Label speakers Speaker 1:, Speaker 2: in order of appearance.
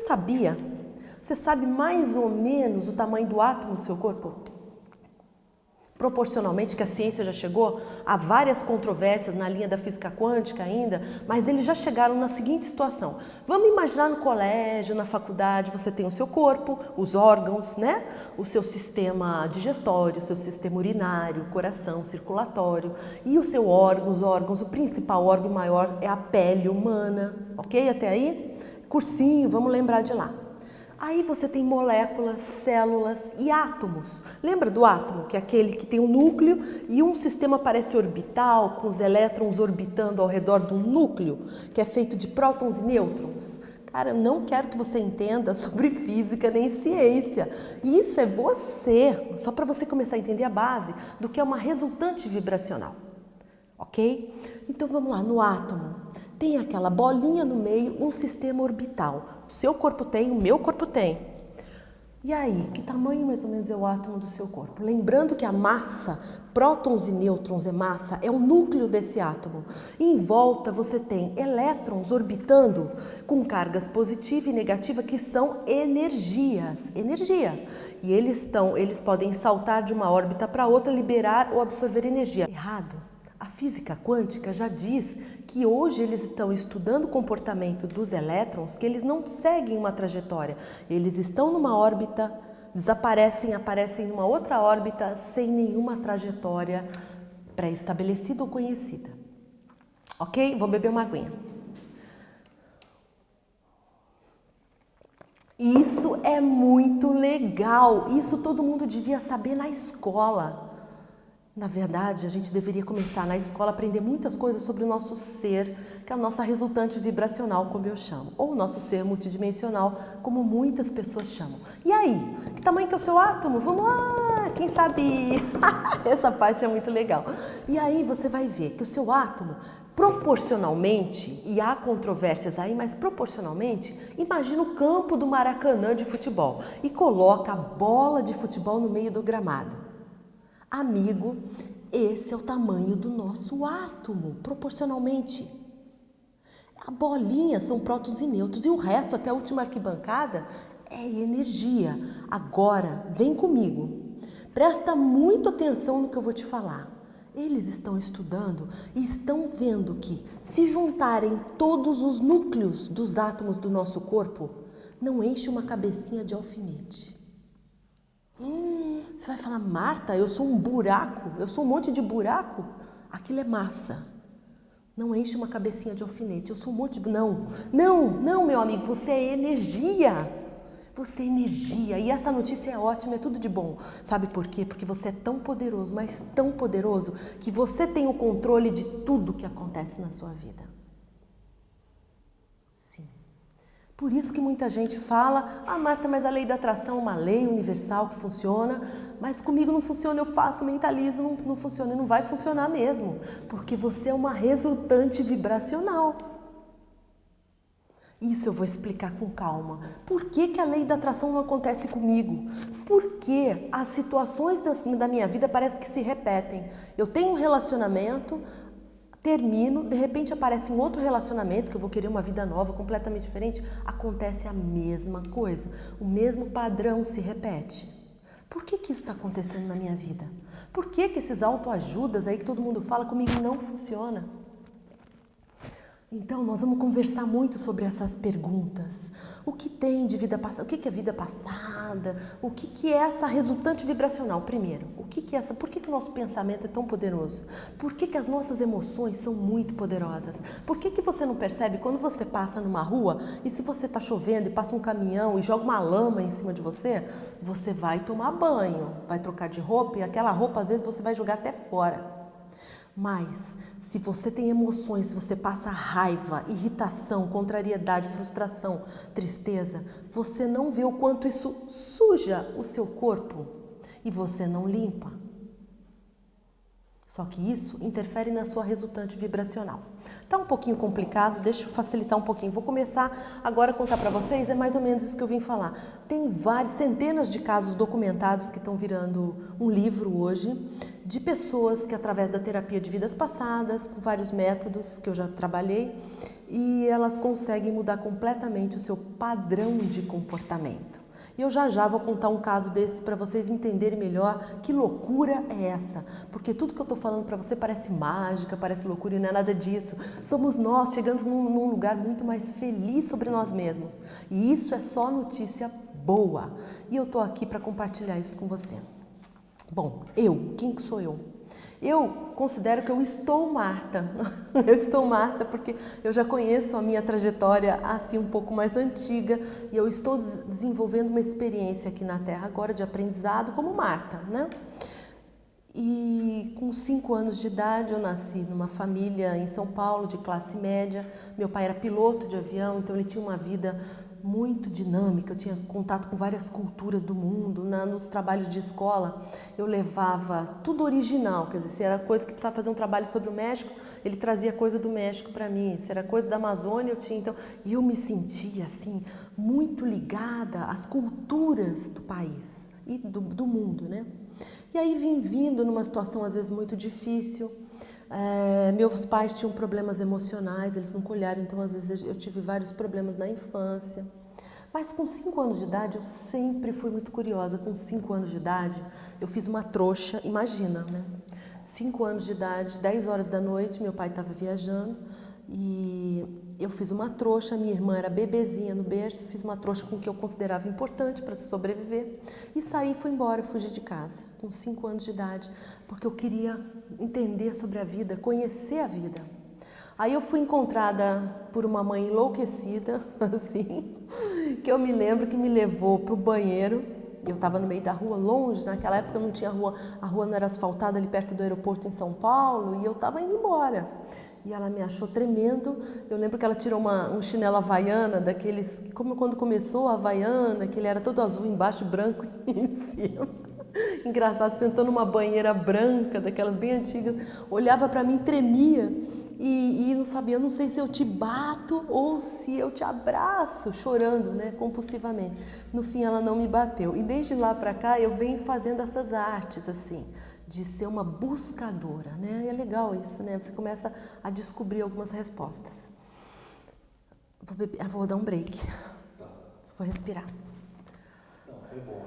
Speaker 1: sabia? Você sabe mais ou menos o tamanho do átomo do seu corpo? Proporcionalmente, que a ciência já chegou a várias controvérsias na linha da física quântica ainda, mas eles já chegaram na seguinte situação. Vamos imaginar no colégio, na faculdade, você tem o seu corpo, os órgãos, né? O seu sistema digestório, o seu sistema urinário, coração, circulatório e o seu órgão, os órgãos, o principal órgão maior é a pele humana, ok? Até aí? Cursinho, vamos lembrar de lá. Aí você tem moléculas, células e átomos. Lembra do átomo, que é aquele que tem um núcleo e um sistema parece orbital, com os elétrons orbitando ao redor do núcleo, que é feito de prótons e nêutrons? Cara, eu não quero que você entenda sobre física nem ciência. Isso é você, só para você começar a entender a base do que é uma resultante vibracional. Ok? Então vamos lá, no átomo. Tem aquela bolinha no meio, um sistema orbital. O seu corpo tem, o meu corpo tem. E aí, que tamanho mais ou menos é o átomo do seu corpo? Lembrando que a massa, prótons e nêutrons é massa, é o núcleo desse átomo. E em volta você tem elétrons orbitando com cargas positiva e negativa que são energias, energia. E eles podem saltar de uma órbita para outra, liberar ou absorver energia. Errado. A física quântica já diz que hoje eles estão estudando o comportamento dos elétrons, que eles não seguem uma trajetória. Eles estão numa órbita, desaparecem, aparecem numa outra órbita sem nenhuma trajetória pré-estabelecida ou conhecida. Ok? Vou beber uma aguinha. Isso é muito legal. Isso todo mundo devia saber na escola. Na verdade, a gente deveria começar na escola a aprender muitas coisas sobre o nosso ser, que é a nossa resultante vibracional, como eu chamo, ou o nosso ser multidimensional, como muitas pessoas chamam. E aí, que tamanho que é o seu átomo? Vamos lá, quem sabe? Essa parte é muito legal. E aí você vai ver que o seu átomo, proporcionalmente, e há controvérsias aí, mas proporcionalmente, imagina o campo do Maracanã de futebol e coloca a bola de futebol no meio do gramado. Amigo, esse é o tamanho do nosso átomo, proporcionalmente. A bolinha são prótons e nêutrons e o resto, até a última arquibancada, é energia. Agora, vem comigo. Presta muito atenção no que eu vou te falar. Eles estão estudando e estão vendo que, se juntarem todos os núcleos dos átomos do nosso corpo, não enche uma cabecinha de alfinete. Você vai falar, Marta, eu sou um buraco, eu sou um monte de buraco. Aquilo é massa. Não enche uma cabecinha de alfinete, eu sou um monte de... Não, meu amigo, você é energia. Você é energia. E essa notícia é ótima, é tudo de bom. Sabe por quê? Porque você é tão poderoso, mas tão poderoso, que você tem o controle de tudo que acontece na sua vida. Por isso que muita gente fala, Marta, mas a lei da atração é uma lei universal que funciona, mas comigo não funciona, eu faço, mentalizo, não funciona, e não vai funcionar mesmo, porque você é uma resultante vibracional. Isso eu vou explicar com calma. Por que a lei da atração não acontece comigo? Porque as situações da minha vida parecem que se repetem. Eu tenho um relacionamento, termino, de repente aparece um outro relacionamento, que eu vou querer uma vida nova, completamente diferente, acontece a mesma coisa, o mesmo padrão se repete. Por que isso está acontecendo na minha vida? Por que esses autoajudas aí que todo mundo fala comigo não funciona? Então, nós vamos conversar muito sobre essas perguntas. O que tem de vida passada? O que é vida passada? O que é essa resultante vibracional? Primeiro, por que o nosso pensamento é tão poderoso? Por que as nossas emoções são muito poderosas? Por que você não percebe quando você passa numa rua e se você está chovendo e passa um caminhão e joga uma lama em cima de você, você vai tomar banho, vai trocar de roupa e aquela roupa às vezes você vai jogar até fora. Mas, se você tem emoções, se você passa raiva, irritação, contrariedade, frustração, tristeza, você não vê o quanto isso suja o seu corpo e você não limpa. Só que isso interfere na sua resultante vibracional. Tá um pouquinho complicado, deixa eu facilitar um pouquinho. Vou começar agora a contar para vocês, é mais ou menos isso que eu vim falar. Tem centenas de casos documentados que estão virando um livro hoje, de pessoas que através da terapia de vidas passadas, com vários métodos que eu já trabalhei, e elas conseguem mudar completamente o seu padrão de comportamento. E eu já vou contar um caso desses para vocês entenderem melhor que loucura é essa. Porque tudo que eu estou falando para você parece mágica, parece loucura e não é nada disso. Somos nós chegando num lugar muito mais feliz sobre nós mesmos. E isso é só notícia boa. E eu estou aqui para compartilhar isso com você. Bom, quem que sou eu? Eu considero que eu estou Marta. Eu estou Marta porque eu já conheço a minha trajetória assim um pouco mais antiga e eu estou desenvolvendo uma experiência aqui na Terra agora de aprendizado como Marta, né? E com 5 anos de idade eu nasci numa família em São Paulo de classe média. Meu pai era piloto de avião, então ele tinha uma vida muito dinâmica, eu tinha contato com várias culturas do mundo. Nos trabalhos de escola eu levava tudo original, quer dizer, se era coisa que precisava fazer um trabalho sobre o México, ele trazia coisa do México para mim, se era coisa da Amazônia eu tinha, então, e eu me sentia assim, muito ligada às culturas do país e do mundo, né? E aí vim vindo numa situação às vezes muito difícil. Meus pais tinham problemas emocionais, eles nunca olharam, então às vezes eu tive vários problemas na infância. Mas com 5 anos de idade eu sempre fui muito curiosa. Com 5 anos de idade eu fiz uma trouxa, imagina, né? 5 anos de idade, 10 horas da noite, meu pai estava viajando e eu fiz uma trouxa, minha irmã era bebezinha no berço, fiz uma trouxa com o que eu considerava importante para sobreviver e saí e fui embora, fugi de casa, com 5 anos de idade, porque eu queria entender sobre a vida, conhecer a vida. Aí eu fui encontrada por uma mãe enlouquecida, assim, que eu me lembro que me levou para o banheiro. Eu estava no meio da rua, longe, naquela época não tinha rua, a rua não era asfaltada ali perto do aeroporto em São Paulo, e eu estava indo embora. E ela me achou tremendo. Eu lembro que ela tirou um chinelo havaiana, daqueles, como quando começou a havaiana, que ele era todo azul embaixo e branco em cima. Engraçado, sentou numa banheira branca, daquelas bem antigas, olhava para mim, tremia e não sabia, eu não sei se eu te bato ou se eu te abraço, chorando, né, compulsivamente. No fim ela não me bateu e desde lá para cá eu venho fazendo essas artes assim, de ser uma buscadora, né? E é legal isso, né? Você começa a descobrir algumas respostas. Vou dar um break. Vou respirar.
Speaker 2: Não, foi bom.